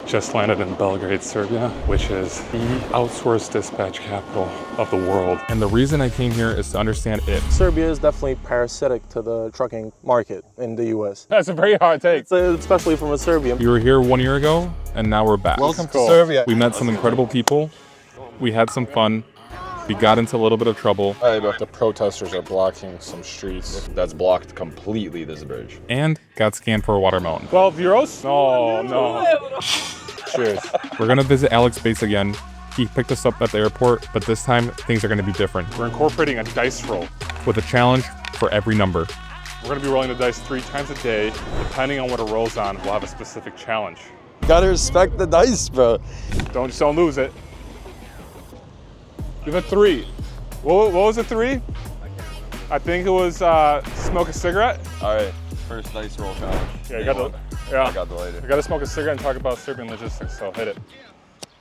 Just landed in Belgrade, Serbia, which is the outsourced dispatch capital of the world. And the reason I came here is to understand it. Serbia is definitely parasitic to the trucking market in the US. That's a very hard take. Especially from a Serbian. We were here 1 year ago, and now we're back. Welcome to Serbia. We met some incredible people. We had some fun. We got into a little bit of trouble. The protesters are blocking some streets. That's blocked completely, this bridge. And got scanned for a watermelon. 12 euros? Oh, no. Cheers. We're gonna visit Alex's base again. He picked us up at the airport, but this time things are gonna be different. We're incorporating a dice roll. With a challenge for every number. We're gonna be rolling the dice 3 times a day. Depending on what it rolls on, we'll have a specific challenge. Gotta respect the dice, bro. Don't lose it. Give it 3. What was it 3? I think it was smoke a cigarette. All right, first dice roll challenge. Yeah, I got deleted. You gotta smoke a cigarette and talk about Serbian logistics, so hit it.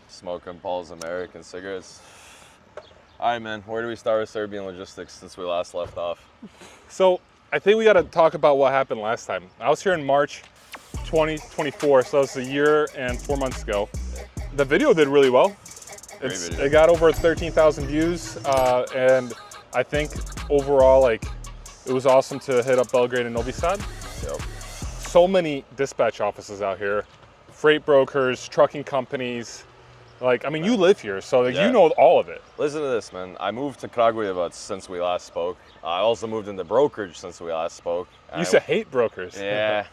Smoking Paul's American cigarettes. All right, man, where do we start with Serbian logistics since we last left off? So I think we gotta talk about what happened last time. I was here in March 2024, so it's a year and 4 months ago. The video did really well. It got over 13,000 views, and I think overall, like, it was awesome to hit up Belgrade and Novi Sad. Yep. So many dispatch offices out here, freight brokers, trucking companies. Like, I mean, you live here, so like, you know all of it. Listen to this, man. I moved to Kragujevac since we last spoke. I also moved into brokerage since we last spoke. You used to hate brokers. Yeah.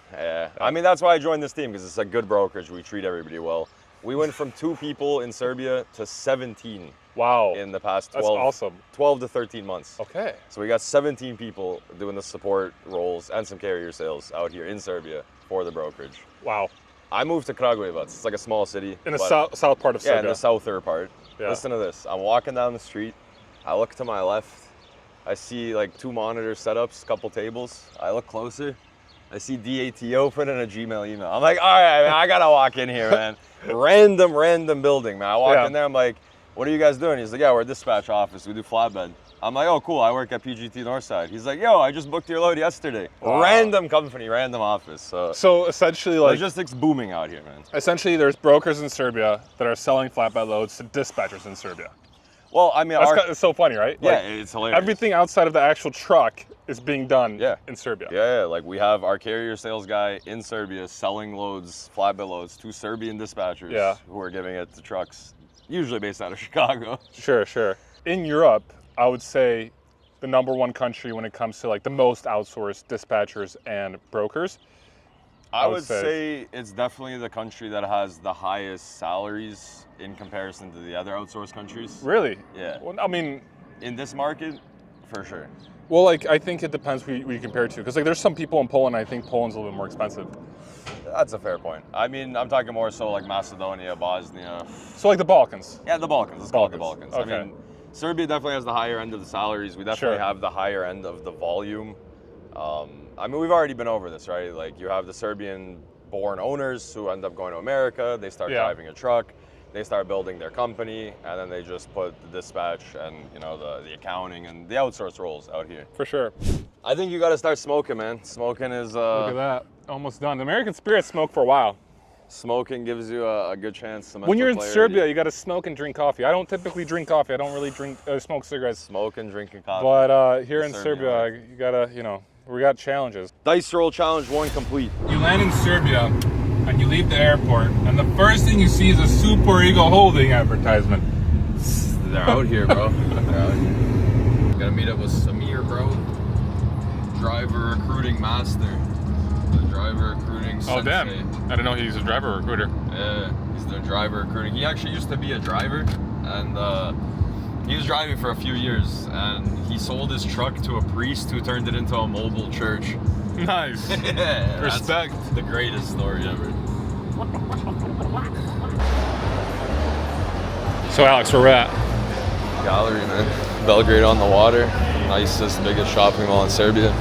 I mean, that's why I joined this team, because it's a good brokerage. We treat everybody well. We went from 2 people in Serbia to 17. Wow. In the past 12 to 13 months. Okay. So we got 17 people doing the support roles and some carrier sales out here in Serbia for the brokerage. Wow. I moved to Kragujevac. It's like a small city. In the south part of Serbia. Yeah, in the southern part. Yeah. Listen to this. I'm walking down the street. I look to my left. I see like 2 monitor setups, a couple tables. I look closer. I see DAT open and a Gmail email. I'm like, all right, man, I gotta walk in here, man. Random building, man. I walk in there, I'm like, what are you guys doing? He's like, yeah, we're a dispatch office. We do flatbed. I'm like, oh, cool. I work at PGT Northside. He's like, yo, I just booked your load yesterday. Wow. Random company, random office. So essentially, like, logistics booming out here, man. Essentially, there's brokers in Serbia that are selling flatbed loads to dispatchers in Serbia. Well, I mean, it's so funny, right? Yeah, like, it's hilarious. Everything outside of the actual truck is being done in Serbia. Yeah, like we have our carrier sales guy in Serbia selling loads, flatbed loads to Serbian dispatchers who are giving it to trucks, usually based out of Chicago. Sure. In Europe, I would say the #1 country when it comes to like the most outsourced dispatchers and brokers. I would say it's definitely the country that has the highest salaries in comparison to the other outsourced countries. Really? Yeah. Well, I mean, in this market, for sure. Well, like, I think it depends who you compare it to. Because, like, there's some people in Poland, I think Poland's a little bit more expensive. That's a fair point. I mean, I'm talking more so like Macedonia, Bosnia. So, like the Balkans? Yeah, the Balkans. Let's call it the Balkans. Okay. I mean, Serbia definitely has the higher end of the salaries. We definitely have the higher end of the volume. I mean, we've already been over this, right? Like, you have the Serbian-born owners who end up going to America. They start driving a truck. They start building their company, and then they just put the dispatch and, you know, the accounting and the outsourced roles out here. For sure. I think you got to start smoking, man. Smoking is... Look at that. Almost done. The American Spirit smoked for a while. Smoking gives you a good chance to when you're in Serbia, you got to smoke and drink coffee. I don't typically drink coffee. I don't really smoke cigarettes. Smoking, drinking coffee. But here in Serbia, you got to, you know, we got challenges. Dice roll challenge 1 complete. You land in Serbia and you leave the airport, and the first thing you see is a Super Eagle Holding advertisement. They're out here, bro. They're out here. Gotta meet up with Samir, bro. Driver recruiting master. The driver recruiting sensei. Oh, damn. I didn't know he's a driver recruiter. Yeah, he's the driver recruiting. He actually used to be a driver, and he was driving for a few years, and he sold his truck to a priest who turned it into a mobile church. Nice. Yeah, respect. That's the greatest story ever. So Alex, where we're at? Gallery, man. Belgrade on the water. Nicest, biggest shopping mall in Serbia.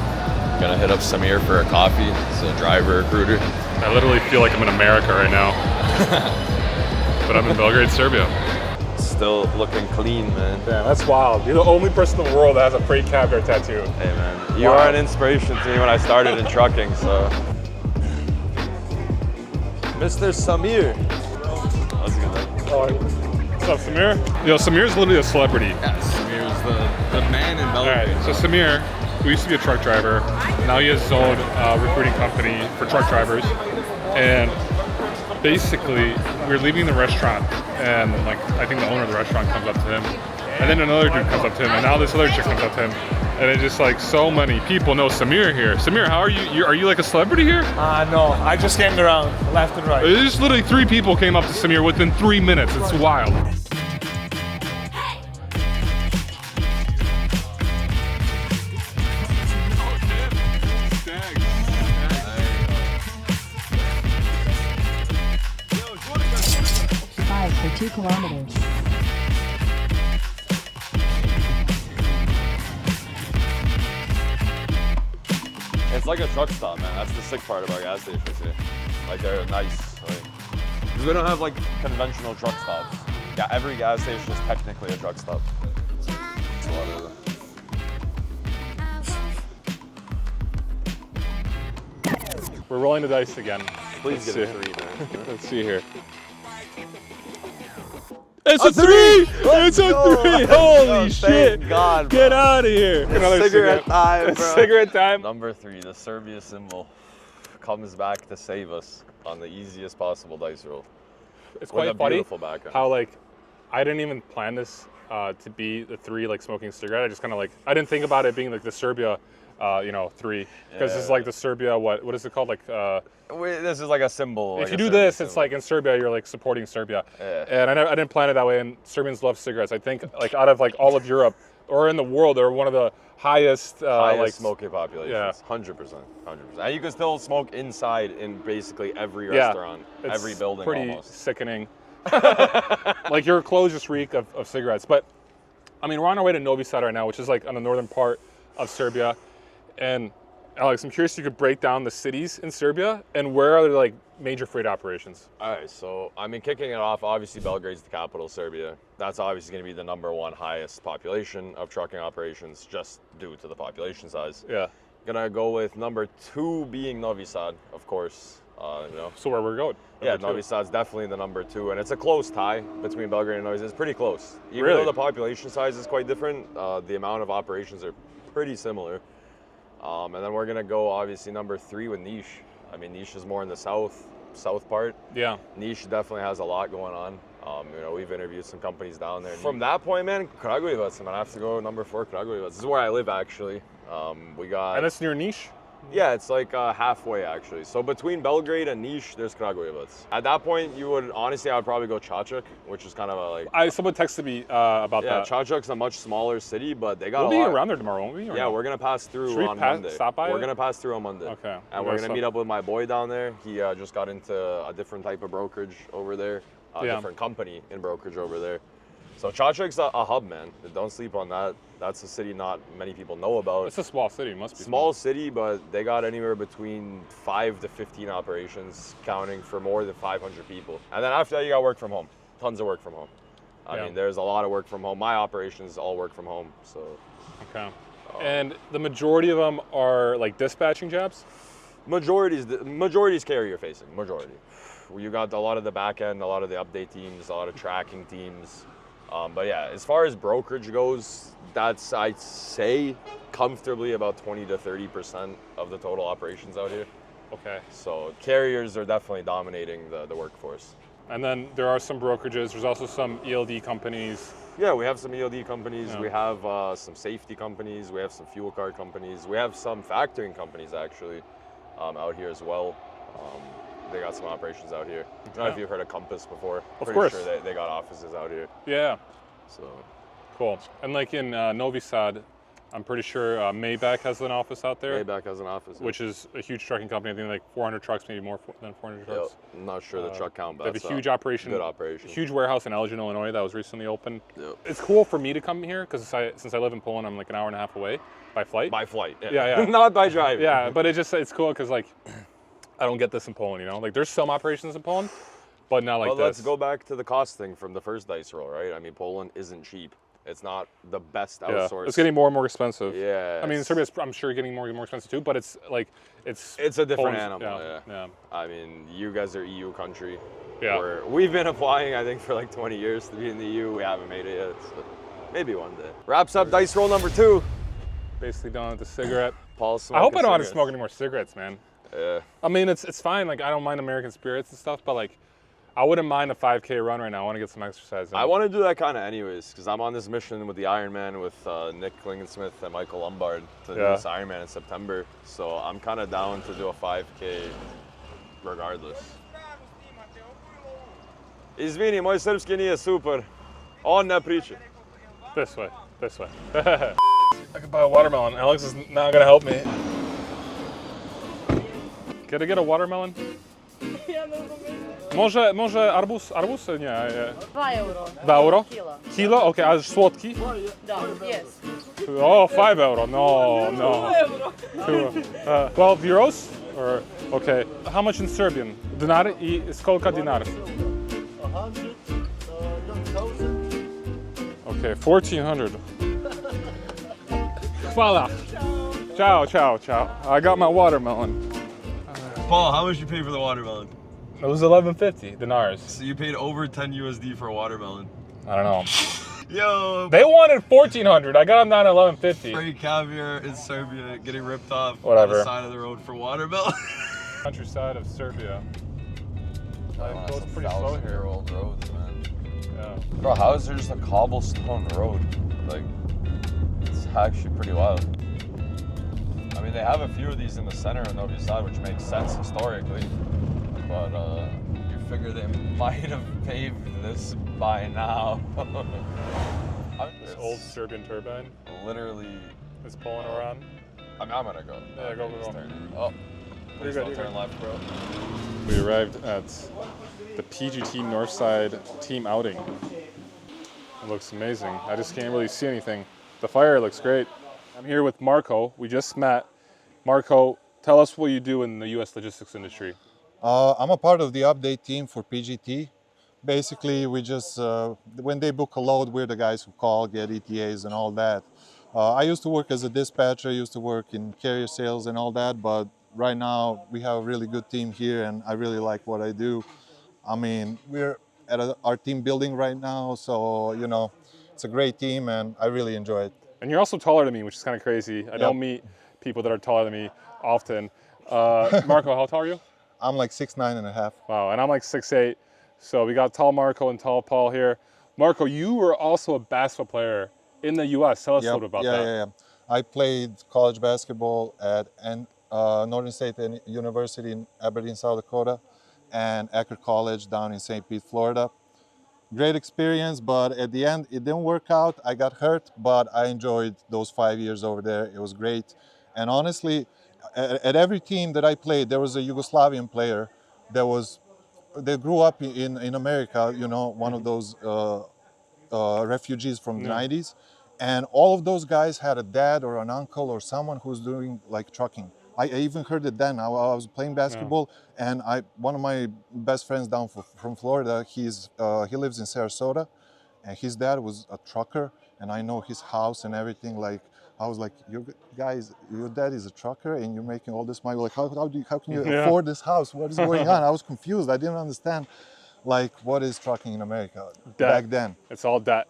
Gonna hit up Samir for a coffee. He's a driver recruiter. I literally feel like I'm in America right now. But I'm in Belgrade, Serbia. Still looking clean, man. Damn, that's wild. You're the only person in the world that has a freight caviar tattoo. Hey, man. You are an inspiration to me when I started in trucking, so. Mr. Samir. That's good. What's up, Samir? Yo, Samir's literally a celebrity. Yeah, Samir's the man in Belgrade. All right, so Samir, who used to be a truck driver, now he has his own recruiting company for truck drivers. And basically, we're leaving the restaurant, and like I think the owner of the restaurant comes up to him, and then another dude comes up to him, and now this other chick comes up to him, and it's just like so many people know Samir here. Samir, how are you? Are you like a celebrity here? No, I just hang around left and right. There's literally 3 people came up to Samir within 3 minutes. It's wild. 2 kilometers. It's like a truck stop, man. That's the sick part about gas stations here. Like they're nice. Like, we don't have like conventional truck stops. Yeah, every gas station is technically a truck stop. That's a lot of We're rolling the dice again. Please Let's get see. a 3, man. Let's see here. It's a 3! It's a 3! Holy shit! Thank God, bro. Get out of here! Another Cigarette time, bro. Cigarette time. Number 3, the Serbia symbol comes back to save us on the easiest possible dice roll. It's With quite a funny beautiful background. how like I didn't even plan this to be the 3 like smoking a cigarette. I just kind of like I didn't think about it being like the Serbia 3 because it's like the Serbia what is it called like This is like a symbol. if like you a do Serbian this it's symbol. like in Serbia you're like supporting Serbia. Yeah. And I didn't plan it that way, and Serbians love cigarettes. I think like out of like all of Europe or in the world they're one of the highest like smoking populations. Yeah. 100%. And you can still smoke inside in basically every Yeah, restaurant, it's every building pretty almost. sickening. Like your clothes just reek of cigarettes. But I mean, we're on our way to Novi Sad right now, which is like on the northern part of Serbia. And Alex, I'm curious if you could break down the cities in Serbia and where are the like major freight operations. All right, so I mean, kicking it off, obviously Belgrade's the capital of Serbia. That's obviously going to be the #1 highest population of trucking operations, just due to the population size. Yeah. Gonna go with number 2 being Novi Sad, of course. So where we're going? Yeah, Number 2. Novi Sad's definitely the number 2, and it's a close tie between Belgrade and Novi Sad. It's pretty close. Even Really? though the population size is quite different, the amount of operations are pretty similar. And then we're gonna go obviously number 3 with Niš. I mean, Niš is more in the south part. Yeah. Niš definitely has a lot going on. We've interviewed some companies down there. From that point, man, Kragujevac, man, I have to go number 4, Kragujevac. This is where I live, actually. We got. And it's near Niš? Yeah, it's like halfway, actually. So between Belgrade and Niš, there's Kragujevac. At that point, I would probably go Čačak, which is kind of a like. Someone texted me about Yeah, that. Čačak's a much smaller city, but they got We'll a be lot. around there tomorrow, won't we? Or Yeah, no? we're gonna pass through Should we on Monday. stop by We're it? gonna pass through on Monday. Okay. And we're gonna meet up with my boy down there. He just got into a different type of brokerage over there, a Yeah. different company in brokerage over there. So Čačak's a hub, man. Don't sleep on that. That's a city not many people know about. It's a small city, it must be. Small city, but they got anywhere between 5 to 15 operations, counting for more than 500 people. And then after that, you got work from home. Tons of work from home. I Yeah. mean, there's a lot of work from home. My operations all work from home, so. Okay. And the majority of them are like dispatching jobs? Majority's carrier facing, majority. You got a lot of the back end, a lot of the update teams, a lot of tracking teams. But yeah, as far as brokerage goes, that's, I'd say, comfortably about 20 to 30% of the total operations out here. Okay. So carriers are definitely dominating the workforce. And then there are some brokerages. There's also some ELD companies. Yeah, we have some ELD companies. Yeah. We have some safety companies. We have some fuel card companies. We have some factoring companies, actually, out here as well. They got some operations out here. I don't know if you've heard of Compass before. Of Pretty course. sure they got offices out here. Yeah. So Cool. And like in Novi Sad, I'm pretty sure Maybach has an office out there. Maybach has an office. Which is a huge trucking company. I think like 400 trucks, maybe more than 400 Yep. trucks. I'm not sure the truck count, but They have that's a huge operation. Good operation. Huge warehouse in Elgin, Illinois that was recently opened. Yep. It's cool for me to come here because since I live in Poland, I'm like an hour and a half away by flight. By flight. Yeah, yeah. Not by driving. Yeah, but it's cool because like I don't get this in Poland, you know? Like there's some operations in Poland, but not like Well, this. let's go back to the cost thing from the first dice roll, right? I mean, Poland isn't cheap. It's not the best Yeah. outsourced. It's getting more and more expensive. Yeah. I mean, Serbia's, I'm sure, getting more and more expensive too, but it's like, it's a different Poland's- animal. Yeah. I mean, you guys are EU country. Yeah. We've been applying, I think, for like 20 years to be in the EU. We haven't made it yet. So maybe one day. Wraps up dice roll number 2. Basically done with the cigarette. Paul's I hope I smoking don't have to cigarettes. smoke any more cigarettes, man. Yeah. I mean, it's fine. Like, I don't mind American spirits and stuff, but like, I wouldn't mind a 5K run right now. I want to get some exercise in. I want to do that kind of anyways, because I'm on this mission with the Ironman with Nick Klingensmith and Michael Lombard to do this Ironman in September. So I'm kind of down to do a 5K regardless. Izvini, moj srpski nije super. On ne priča. This way. I could buy a watermelon. Alex is not gonna help me. Can I get a watermelon? Može arbuz? Arbuz? Nie. 2 euro. 2 euro? Kilo. Kilo? Okay, a słodki? Da, yes. Oh, 5 euro. No. 12 euros? Or, okay. How much in Serbian? Dinar I skolka dinar? 100, 1,000. Okay, 1,400. Hvala. Ciao. I got my watermelon. Paul, how much you pay for the watermelon? It was 11.50 dinars. So you paid over 10 USD for a watermelon. I don't know. Yo, They wanted 1,400. I got them down at 11.50. free caviar in Serbia getting ripped off on Whatever. the side of the road for watermelon. Countryside of Serbia. It goes Some pretty slow here. 1,000-year-old roads, man. Yeah. Bro, how is there just a cobblestone road? Like, it's actually pretty wild. I mean, they have a few of these in the center of Novi Sad, which makes sense historically. But you figure they might have paved this by now. This old Serbian turbine Literally, is pulling around. I mean, I'm gonna go. Yeah, go. Oh, please You're don't good, turn left, bro. We arrived at the PGT Northside team outing. It looks amazing. I just can't really see anything. The fire looks great. I'm here with Marco. We just met. Marco, tell us what you do in the U.S. logistics industry. I'm a part of the update team for PGT. Basically, we just, when they book a load, we're the guys who call, get ETAs and all that. I used to work as a dispatcher, I used to work in carrier sales and all that, but right now we have a really good team here and I really like what I do. I mean, we're at our team building right now, so, you know, it's a great team and I really enjoy it. And you're also taller than me, which is kind of crazy. I don't meet people that are taller than me often. Marco, how tall are you? I'm like 6'9.5". Wow, and I'm like 6'8". So we got tall Marco and tall Paul here. Marco, you were also a basketball player in the U.S. Tell us a little bit about that. Yeah. I played college basketball at Northern State University in Aberdeen, South Dakota, and Eckerd College down in St. Pete, Florida. Great experience, but at the end, it didn't work out. I got hurt, but I enjoyed those 5 years over there. It was great. And honestly, at every team that I played, there was a Yugoslavian player that grew up in America, you know, one of those refugees from the 90s. And all of those guys had a dad or an uncle or someone who's doing like trucking. I even heard it then. I was playing basketball, and one of my best friends down from Florida, he lives in Sarasota, and his dad was a trucker, and I know his house and everything. Like, I was like, your dad is a trucker, and you're making all this money. Like, how can you afford this house? What is going on? I was confused. I didn't understand, like, what is trucking in America back then. It's all debt.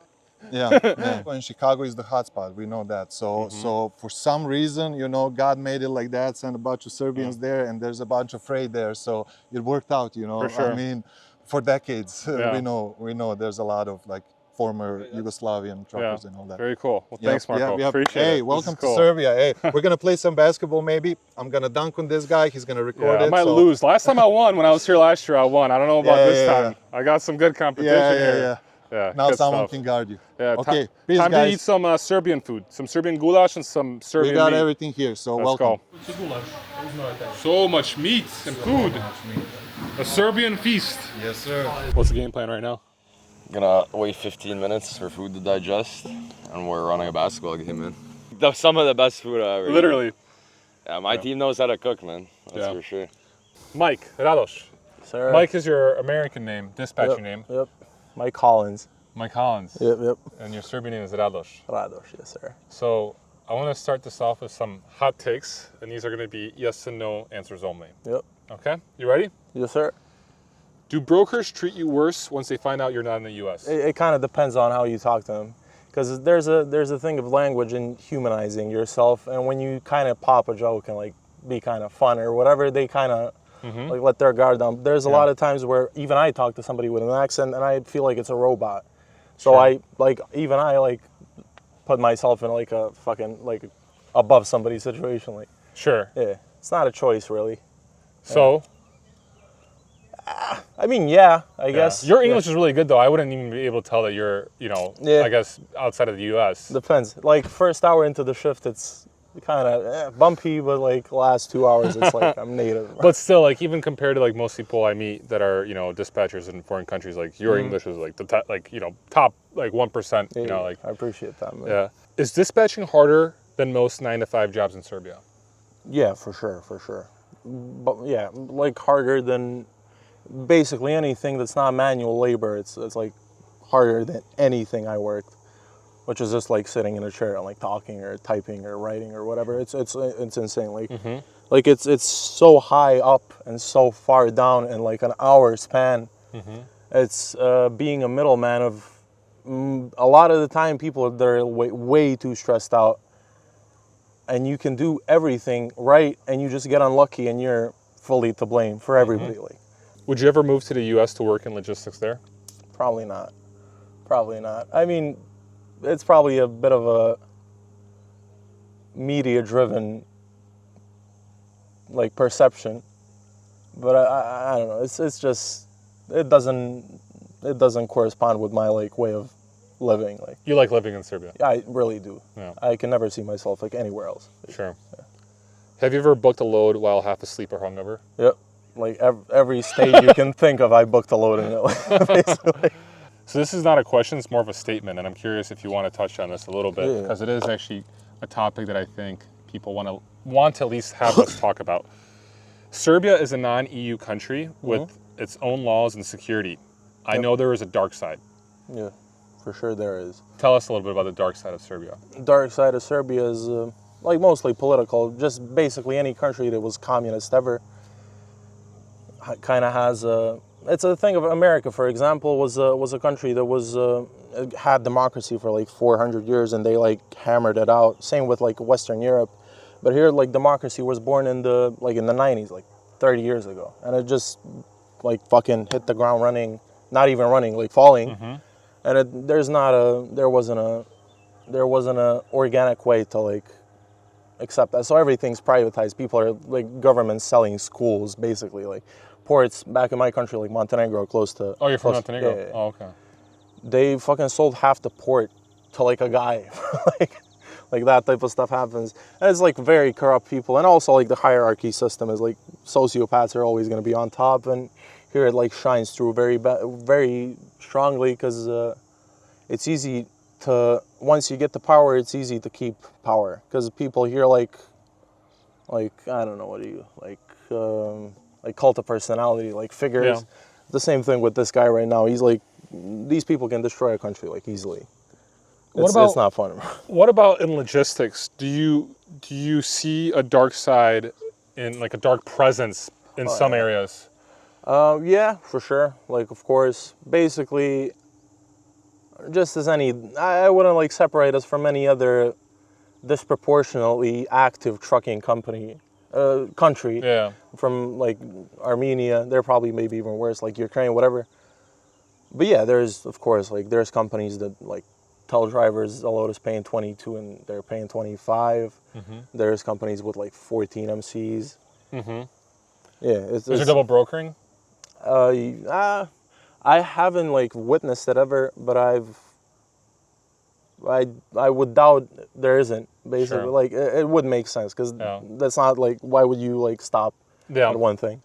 Yeah. And Chicago is the hotspot. We know that. So for some reason, you know, God made it like that. Sent a bunch of Serbians there, and there's a bunch of freight there. So it worked out. You know, For sure. I mean, for decades, we know there's a lot of like former Yugoslavian truckers and all that. Very cool. Well, thanks, Marco. Yeah. Appreciate it. Hey, This welcome is to cool. Serbia. Hey, we're gonna play some basketball. Maybe I'm gonna dunk on this guy. He's gonna record it. I might so- lose. Last time I won, when I was here last year, I won. I don't know about this Yeah. time. I got some good competition here. Yeah, Now good someone stuff. can guard you. Yeah, Okay, peace, time to guys. eat some Serbian food, some Serbian goulash and some Serbian We got meat. everything here. So Let's welcome. go. So much meat and food. A Serbian feast. Yes, sir. What's the game plan right now? Gonna wait 15 minutes for food to digest, and we're running a basketball game, man. Some of the best food I ever. Literally. Yeah, my team knows how to cook, man. That's for sure. Mike, Radosh. Sir. Mike is your American name, dispatcher name. Yep. Mike Collins. Mike Collins. Yep. And your Serbian name is Radoš. Radoš, yes, sir. So I want to start this off with some hot takes, and these are going to be yes and no answers only. Yep. Okay, you ready? Yes, sir. Do brokers treat you worse once they find out you're not in the U.S.? It kind of depends on how you talk to them. Because there's a thing of language and humanizing yourself, and when you kind of pop a joke and like be kind of fun or whatever, they kind of like let their guard down. There's a lot of times where even I talk to somebody with an accent and I feel like it's a robot. So Sure. I put myself in like a fucking like above somebody's situation. Like, Sure. yeah, it's not a choice really. So I mean, yeah, I guess. your English is really good though. I wouldn't even be able to tell that you're, Yeah. I guess outside of the U.S. Depends. Like first hour into the shift, it's kind of bumpy, but like last 2 hours, it's like I'm native. But still, like even compared to like most people I meet that are dispatchers in foreign countries, like your English is like the top, top like 1%. Yeah, Like I appreciate that, man. yeah. Is dispatching harder than most 9-to-5 jobs in Serbia? Yeah, for sure. But yeah, like harder than basically anything that's not manual labor. It's like harder than anything I worked, which is just like sitting in a chair and like talking or typing or writing or whatever. It's insane. Like like it's so high up and so far down in like an hour span. It's being a middleman of a lot of the time people they're way too stressed out, and you can do everything right and you just get unlucky and you're fully to blame for everybody. Like, Would you ever move to the U.S. to work in logistics there? probably not. I mean, it's probably a bit of a media-driven like perception, but I don't know. It's just it doesn't correspond with my like way of living. Like, You like living in Serbia? I really do. Yeah. I can never see myself like anywhere else. Sure. Have you ever booked a load while half asleep or hungover? Yep. Like every state you can think of, I booked a load in it. Basically. So this is not a question, it's more of a statement, and I'm curious if you want to touch on this a little bit, Yeah. because it is actually a topic that I think people want to at least have us talk about. Serbia is a non-EU country with its own laws and security. I know there is a dark side. Yeah, for sure there is. Tell us a little bit about the dark side of Serbia. Dark side of Serbia is like mostly political. Just basically any country that was communist ever kind of has a. It's a thing of America, for example, was a country that was had democracy for like 400 years, and they like hammered it out. Same with like Western Europe, but here like democracy was born in the 90s, like 30 years ago, and it just like fucking hit the ground running, not even running, like falling, and there wasn't a organic way to like accept that. So everything's privatized. People are like government selling schools, basically like. Ports back in my country, like Montenegro, close to. Oh, you're from close, Montenegro? Yeah. Oh, okay. They fucking sold half the port to like a guy, like that type of stuff happens. And it's like very corrupt people, and also like the hierarchy system is like sociopaths are always going to be on top, and here it like shines through very strongly because it's easy to once you get the power, it's easy to keep power because people here like I don't know, what do you like cult of personality, like figures. Yeah. The same thing with this guy right now. He's like, these people can destroy a country like easily. It's not fun. What about in logistics? Do you see a dark side in like a dark presence in some areas? Yeah, for sure. Like, of course, basically, just as I wouldn't like separate us from any other disproportionately active trucking country. Yeah. From like Armenia, they're probably maybe even worse, like Ukraine, whatever. But yeah, there's of course like there's companies that like tell drivers a load is paying 22 and they're paying 25. There's companies with like 14 MCs. Yeah, Is there double brokering? I haven't like witnessed it ever, but I would doubt there isn't. Basically, Sure. like it would make sense because that's not like why would you like stop at one thing?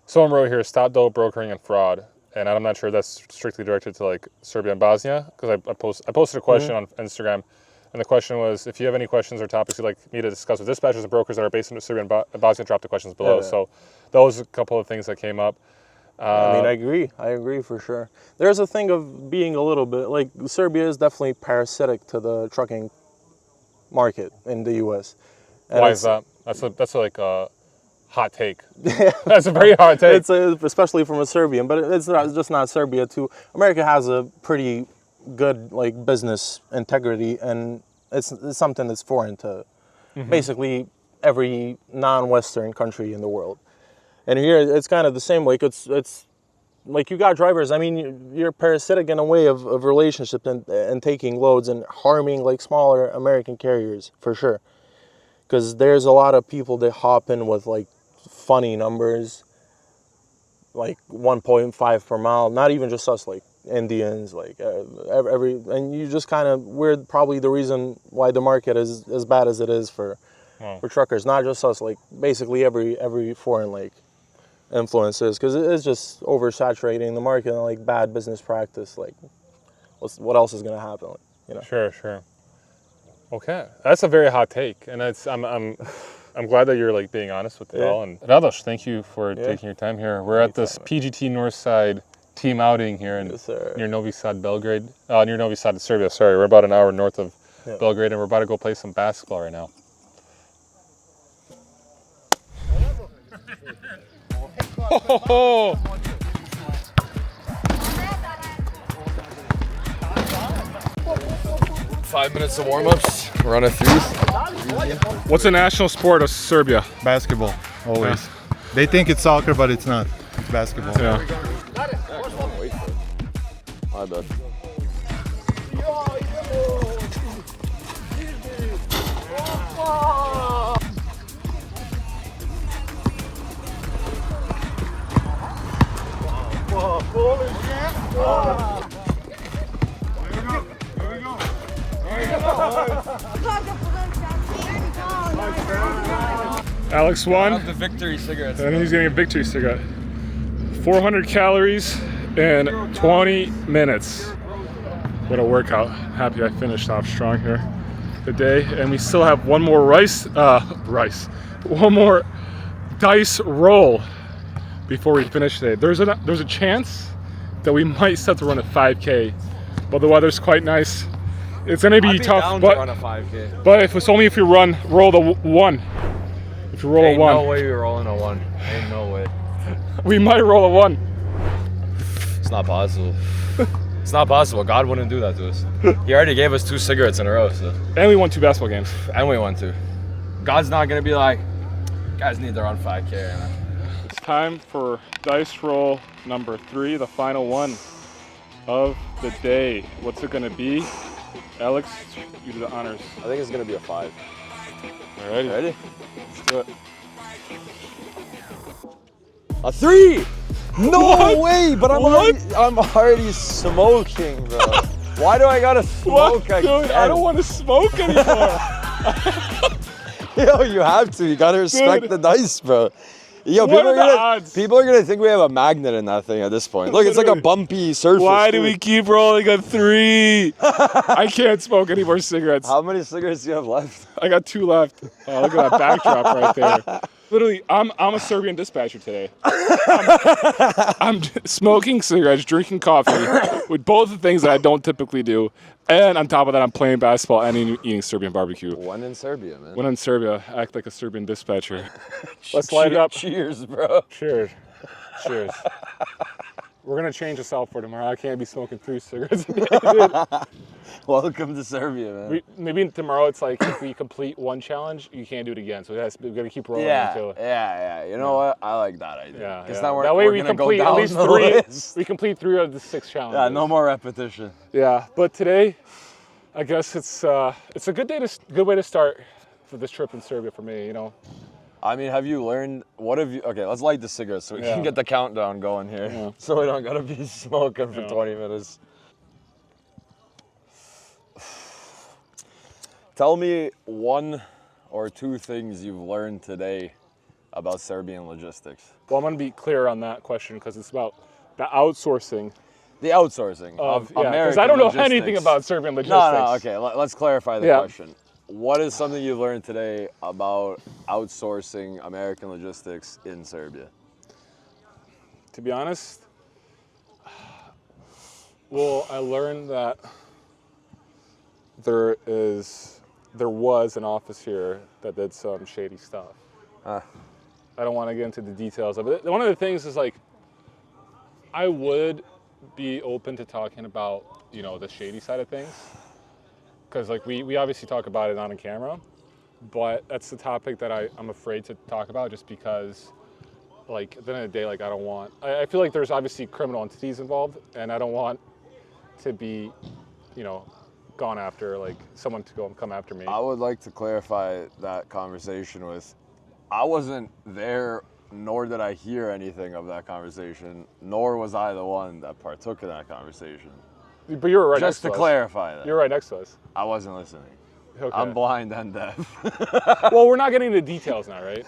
Someone wrote here, stop double brokering and fraud, and I'm not sure that's strictly directed to like Serbia and Bosnia because I posted a question on Instagram, and the question was if you have any questions or topics you'd like me to discuss with dispatchers and brokers that are based in Serbia and Bosnia, drop the questions below. Yeah. So those are a couple of things that came up. I mean, I agree for sure. There's a thing of being a little bit, like, Serbia is definitely parasitic to the trucking market in the U.S. And Why is that? That's like a hot take. That's a very hot take. It's especially from a Serbian, but it's just not Serbia too. America has a pretty good like business integrity, and it's something that's foreign to basically every non-Western country in the world. And here it's kind of the same. Like it's like you got drivers. I mean, you're parasitic in a way of relationship and taking loads and harming like smaller American carriers for sure. Because there's a lot of people that hop in with like funny numbers, like 1.5 per mile. Not even just us, like Indians, like and you just kind of, we're probably the reason why the market is as bad as it is for truckers. Not just us, like basically every foreign like influences, because it's just oversaturating the market and like bad business practice. Like, what else is gonna happen? Like, you know. Sure. Okay, that's a very hot take, and I'm glad that you're like being honest with it all. And Radoš, thank you for taking your time here. We're at this PGT Northside team outing here near Novi Sad, Belgrade. Near Novi Sad, Serbia. Sorry, we're about an hour north of Belgrade, and we're about to go play some basketball right now. Oh! 5 minutes of warm-ups. We're on a 3. What's the national sport of Serbia? Basketball, always. They think it's soccer, but it's not. It's basketball. Yeah. My bad. Alex won, The victory cigarettes. and he's getting a victory cigarette. 400 calories in 20 minutes. What a workout. Happy I finished off strong here today. And we still have one more one more dice roll before we finish today. There's a chance that we might set to run a 5K, but the weather's quite nice. It's gonna be tough, down but to run a 5K. but if it's only if you roll the one. If you roll Ain't a 1. no way you're rolling a 1. Ain't no way. We might roll a 1. It's not possible. It's not possible. God wouldn't do that to us. He already gave us 2 cigarettes in a row, so. And we won 2 basketball games. And we won 2. God's not gonna be like, guys need to run 5K right now. It's time for dice roll number 3, the final one of the day. What's it gonna be? Alex, you do the honors. I think it's gonna be a 5. Alrighty. Ready? Let's do it. A 3! No What? way! But I'm already smoking, bro. Why do I gotta smoke What? Dude, again? I don't want to smoke anymore. Yo, you have to. You gotta respect Dude. the dice, bro. Yo, What are the odds? people are gonna think we have a magnet in that thing at this point. Look, it's like a Literally. bumpy surface. Why do too. we keep rolling a 3? I can't smoke any more cigarettes. How many cigarettes do you have left? I got 2 left. Oh, look at that backdrop right there. Literally, I'm a Serbian dispatcher today. I'm smoking cigarettes, drinking coffee, with both the things that I don't typically do. And on top of that, I'm playing basketball and eating Serbian barbecue. One in Serbia, man. When in Serbia, act like a Serbian dispatcher. Let's light it up. Cheers, bro. Cheers. Cheers. We're gonna change this out for tomorrow. I can't be smoking 3 cigarettes a day. Welcome to Serbia, man. Maybe tomorrow it's like if we complete 1 challenge, you can't do it again. So we gotta keep rolling Yeah, until. yeah. You know what? I like that idea. Yeah, 'Cause yeah. now That way we're we gonna go complete at down least the 3. list. We complete 3 of the 6 challenges. Yeah, no more repetition. Yeah, but today, I guess it's a good way to start for this trip in Serbia for me. You know. I mean, have you learned, what have you, okay, let's light the cigarettes so we can get the countdown going here. Yeah. So we don't gotta be smoking for 20 minutes. Tell me 1 or 2 things you've learned today about Serbian logistics. Well, I'm gonna be clear on that question because it's about the outsourcing The outsourcing of yeah, American because I don't know logistics. anything about Serbian logistics. No, okay, let's clarify the Yeah. question. What is something you've learned today about outsourcing American logistics in Serbia? to be honest, well, I learned that there was an office here that did some shady stuff. I don't want to get into the details of it. One of the things is like, I would be open to talking about, you know, the shady side of things. Because like we obviously talk about it on camera, but that's the topic that I'm afraid to talk about just because like at the end of the day, like I feel like there's obviously criminal entities involved and I don't want to be, you know, gone after, like someone to go and come after me. I would like to clarify that conversation with, I wasn't there, nor did I hear anything of that conversation, nor was I the one that partook in that conversation. But you were right next to us. Just to clarify that. You're right next to us. I wasn't listening. Okay. I'm blind and deaf. Well, we're not getting into details now, right?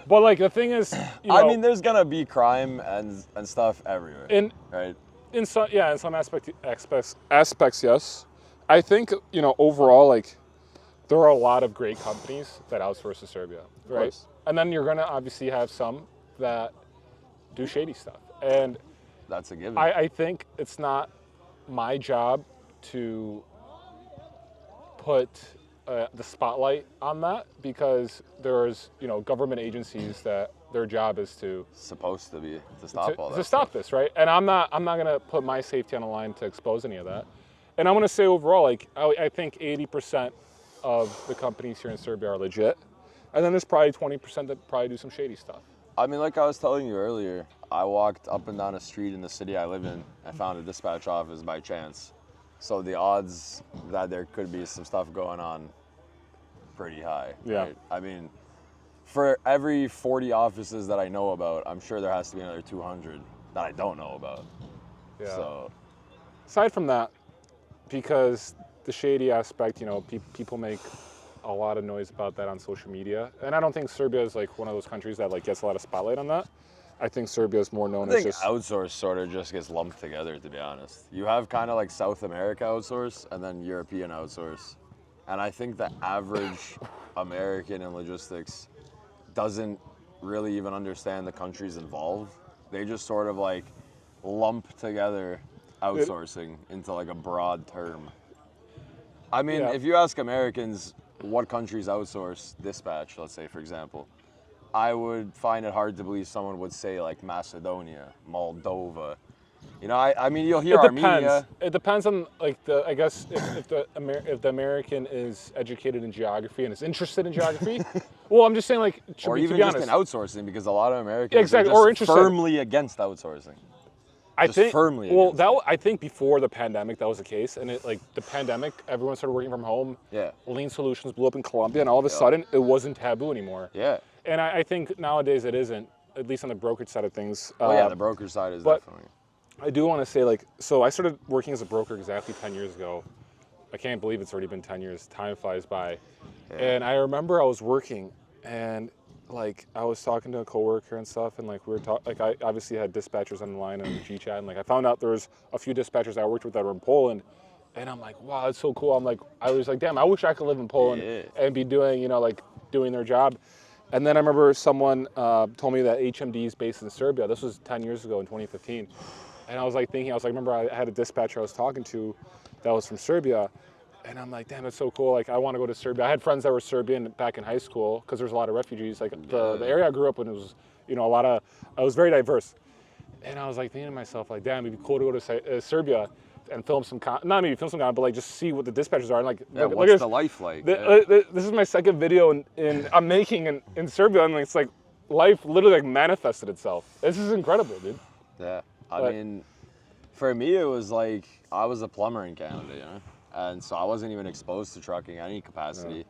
But like the thing is, you know, I mean, there's gonna be crime and stuff everywhere, right? In some aspects, yes. I think, you know, overall, like there are a lot of great companies that outsource to Serbia, right? And then you're gonna obviously have some that do shady stuff, and that's a given. I think it's not my job to put the spotlight on that because there's, you know, government agencies that their job is to supposed to be to stop all that. To stop this, right? And I'm not gonna put my safety on the line to expose any of that. And I want to say overall, like I think 80% of the companies here in Serbia are legit, and then there's probably 20% that probably do some shady stuff. I mean, like I was telling you earlier, I walked up and down a street in the city I live in and found a dispatch office by chance. So the odds that there could be some stuff going on, pretty high. Yeah. Right? I mean, for every 40 offices that I know about, I'm sure there has to be another 200 that I don't know about. Yeah. So, aside from that, because the shady aspect, you know, people make a lot of noise about that on social media, and I don't think Serbia is like one of those countries that like gets a lot of spotlight on that. I think Serbia is more known as just outsource sort of just gets lumped together, to be honest. You have kind of like South America outsource and then European outsource. And I think the average American in logistics doesn't really even understand the countries involved. They just sort of like lump together outsourcing into like a broad term. I mean, if you ask Americans what countries outsource dispatch, let's say, for example, I would find it hard to believe someone would say like Macedonia, Moldova. You know, I mean, you'll hear Armenia. It depends on like I guess if the American is educated in geography and is interested in geography. Well, I'm just saying like or even to be just honest, in outsourcing, because a lot of Americans exactly, are just or interested. Firmly against outsourcing. I think firmly. Well, I think before the pandemic that was the case, and it like the pandemic, everyone started working from home. Yeah. Lean solutions blew up in Colombia, and all of a sudden it wasn't taboo anymore. Yeah. And I think nowadays it isn't, at least on the brokerage side of things. Oh yeah, the brokerage side is definitely. I do want to say, like, so I started working as a broker exactly 10 years ago. I can't believe it's already been 10 years. Time flies by. Yeah. And I remember I was working, and like I was talking to a coworker and stuff, and like we were talking. Like I obviously had dispatchers on the line on G chat, and like I found out there was a few dispatchers I worked with that were in Poland, and I'm like, wow, that's so cool. I was like, damn, I wish I could live in Poland and be doing, you know, like doing their job. And then I remember someone told me that HMD is based in Serbia. This was 10 years ago in 2015. And I was like thinking, remember I had a dispatcher I was talking to that was from Serbia. And I'm like, damn, it's so cool. Like, I want to go to Serbia. I had friends that were Serbian back in high school because there's a lot of refugees. Like, the area I grew up in was, you know, it was very diverse. And I was like thinking to myself, like, damn, it'd be cool to go to Serbia and film some but like just see what the dispatchers are. And like, what's the life like? This is my second video I'm making in Serbia, and it's like life literally like manifested itself. This is incredible, dude. Yeah, I mean, for me it was like I was a plumber in Canada, you know, and so I wasn't even exposed to trucking in any capacity. Yeah.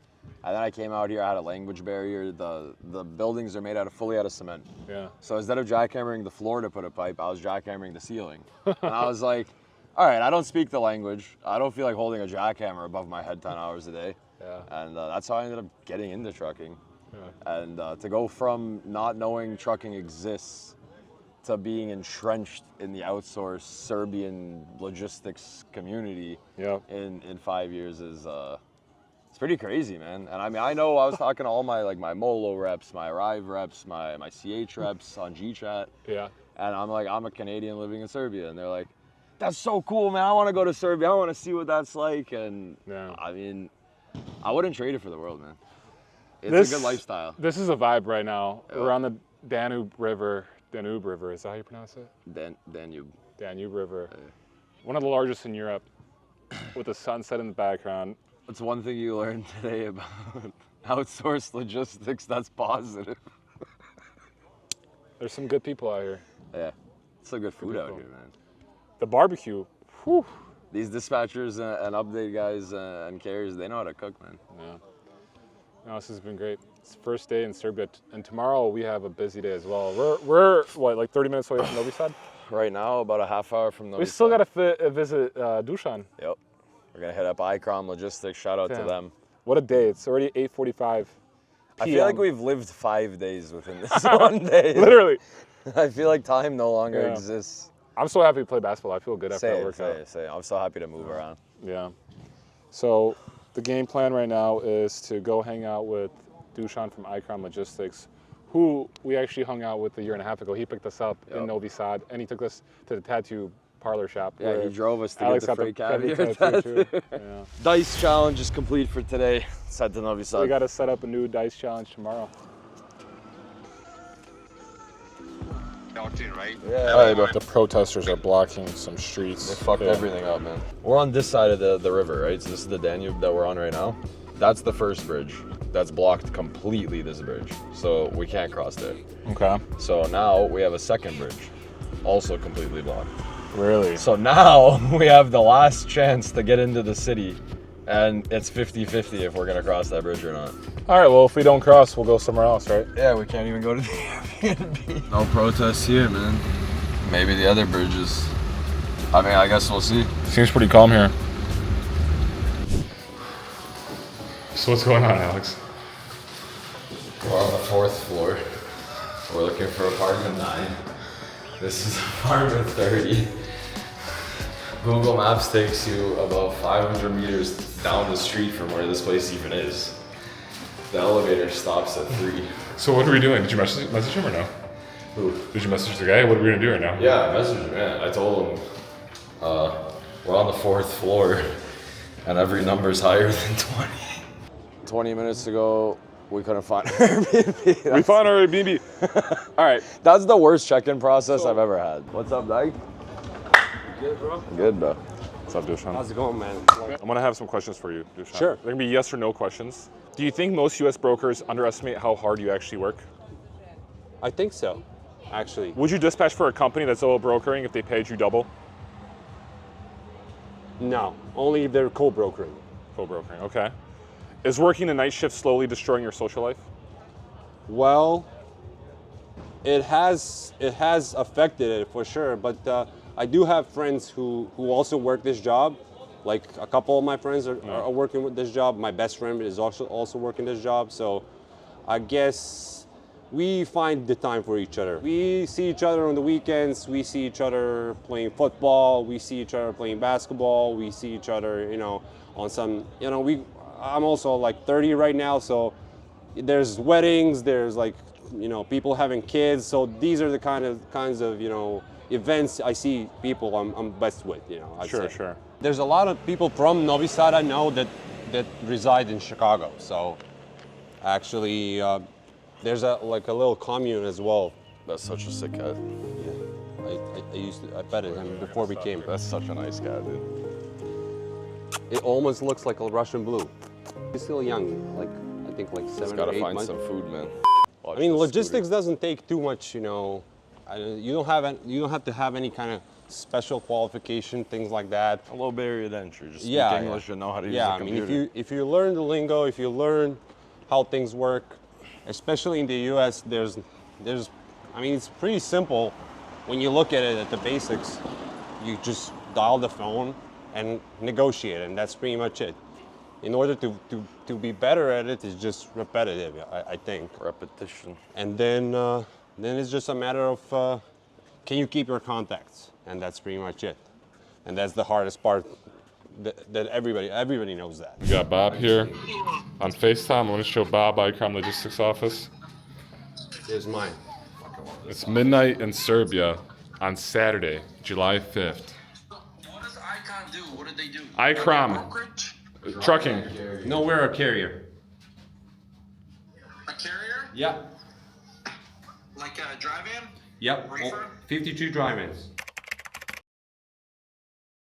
And then I came out here, I had a language barrier. The buildings are made fully out of cement. Yeah. So instead of jackhammering the floor to put a pipe, I was jackhammering the ceiling. And I was like, all right, I don't speak the language. I don't feel like holding a jackhammer above my head 10 hours a day. Yeah. And that's how I ended up getting into trucking. Yeah. And to go from not knowing trucking exists to being entrenched in the outsourced Serbian logistics community in 5 years is it's pretty crazy, man. And I mean, I know I was talking to all my Molo reps, my Arrive reps, my CH reps on GChat. Yeah. And I'm like, I'm a Canadian living in Serbia. And they're like, that's so cool, man. I want to go to Serbia. I want to see what that's like. And Yeah. I mean, I wouldn't trade it for the world, man. It's a good lifestyle. This is a vibe right now. Yeah. We're on the Danube River, is that how you pronounce it? Danube River. One of the largest in Europe, with the sunset in the background. What's one thing you learned today about outsourced logistics that's positive? There's some good people out here. Yeah, it's some good food out here, man. The barbecue, whew. These dispatchers and update guys and carriers, they know how to cook, man. Yeah. No, this has been great. It's the first day in Serbia, and tomorrow we have a busy day as well. We're what, like 30 minutes away from Novi Sad? Right now, about a half hour from Novi We still Sad. got to visit Dusan. Yep. We're gonna hit up Icrom Logistics. Shout out to Damn. them. What a day! It's already 8:45 p.m. I feel like we've lived 5 days within this one day. Literally. I feel like time no longer Yeah. exists. I'm so happy to play basketball. I feel good after that workout. Say. I'm so happy to move around. Yeah. So the game plan right now is to go hang out with Dusan from Icrom Logistics, who we actually hung out with a year and a half ago. He picked us up in Novi Sad, and he took us to the tattoo parlor shop. Yeah, where he drove us to Alex get the got free caviar tattoo tattoo. too. Yeah. Dice challenge is complete for today. Let's head to Novi Sad. We got to set up a new dice challenge tomorrow. Yeah, The protesters are blocking some streets. They fucked everything up, man. We're on this side of the river, right? So this is the Danube that we're on right now. That's the first bridge. That's blocked completely, this bridge. So we can't cross there. Okay. So now we have a second bridge, also completely blocked. Really? So now we have the last chance to get into the city, and it's 50-50 if we're gonna cross that bridge or not. All right. Well, if we don't cross, we'll go somewhere else, right? Yeah, we can't even go to the Airbnb. No protests here, man. Maybe the other bridges. I mean, I guess we'll see. Seems pretty calm here. So what's going on, Alex? We're on the 4th floor. We're looking for apartment 9. This is apartment 30. Google Maps takes you about 500 meters down the street from where this place even is. The elevator stops at 3. So what are we doing? Did you message him or no? Who? Did you message the guy? What are we gonna do right now? Yeah, I messaged him. Yeah, I told him we're on the 4th floor and every number's higher than 20. 20 minutes ago, we couldn't find our Airbnb. We found our Airbnb. All right. That's the worst check-in process I've ever had. What's up, Dyke? Good, bro. Good, bro. What's up, Dusan? How's it going, man? I'm gonna have some questions for you, Dusan. Sure. They're gonna be yes or no questions. Do you think most U.S. brokers underestimate how hard you actually work? I think so, actually. Would you dispatch for a company that's all brokering if they paid you double? No, only if they're co-brokering. Full brokering, okay. Is working the night shift slowly destroying your social life? Well, it has affected it for sure, but I do have friends who also work this job. Like a couple of my friends are working with this job. My best friend is also working this job. So I guess we find the time for each other. We see each other on the weekends. We see each other playing football. We see each other playing basketball. We see each other, on some, I'm also like 30 right now. So there's weddings, there's like, people having kids. So these are the kinds of, events I see people I'm best with, I'd say. Sure. There's a lot of people from Novi Sad I know that reside in Chicago. So actually, there's a little commune as well. That's such a sick cat. Yeah, I petted him before we came. That's such a nice cat, dude. It almost looks like a Russian blue. He's still young, I think 7 Just or gotta 8 find months. some food, man. Watch I mean, this logistics scooter. doesn't take too much, You don't have to have any kind of special qualification, things like that. A low barrier to entry. Just speak Yeah, English and know how to use Yeah, the I mean, computer. if you learn the lingo, if you learn how things work, especially in the U.S., it's pretty simple. When you look at it at the basics, you just dial the phone and negotiate, and that's pretty much it. In order to be better at it, it's just repetitive, I think. Repetition. And then it's just a matter of can you keep your contacts, and that's pretty much it. And that's the hardest part. That everybody knows that. We got Bob here on FaceTime. I'm gonna show Bob Icrom Logistics office. Here's mine. It's midnight in Serbia. on Saturday, July 5th. What does Icon do? What did they do? ICROM, Brokerage? trucking. No, we're a carrier. A carrier? Yep. Like a dry van? Yep. Reefer? 52 drive-ins.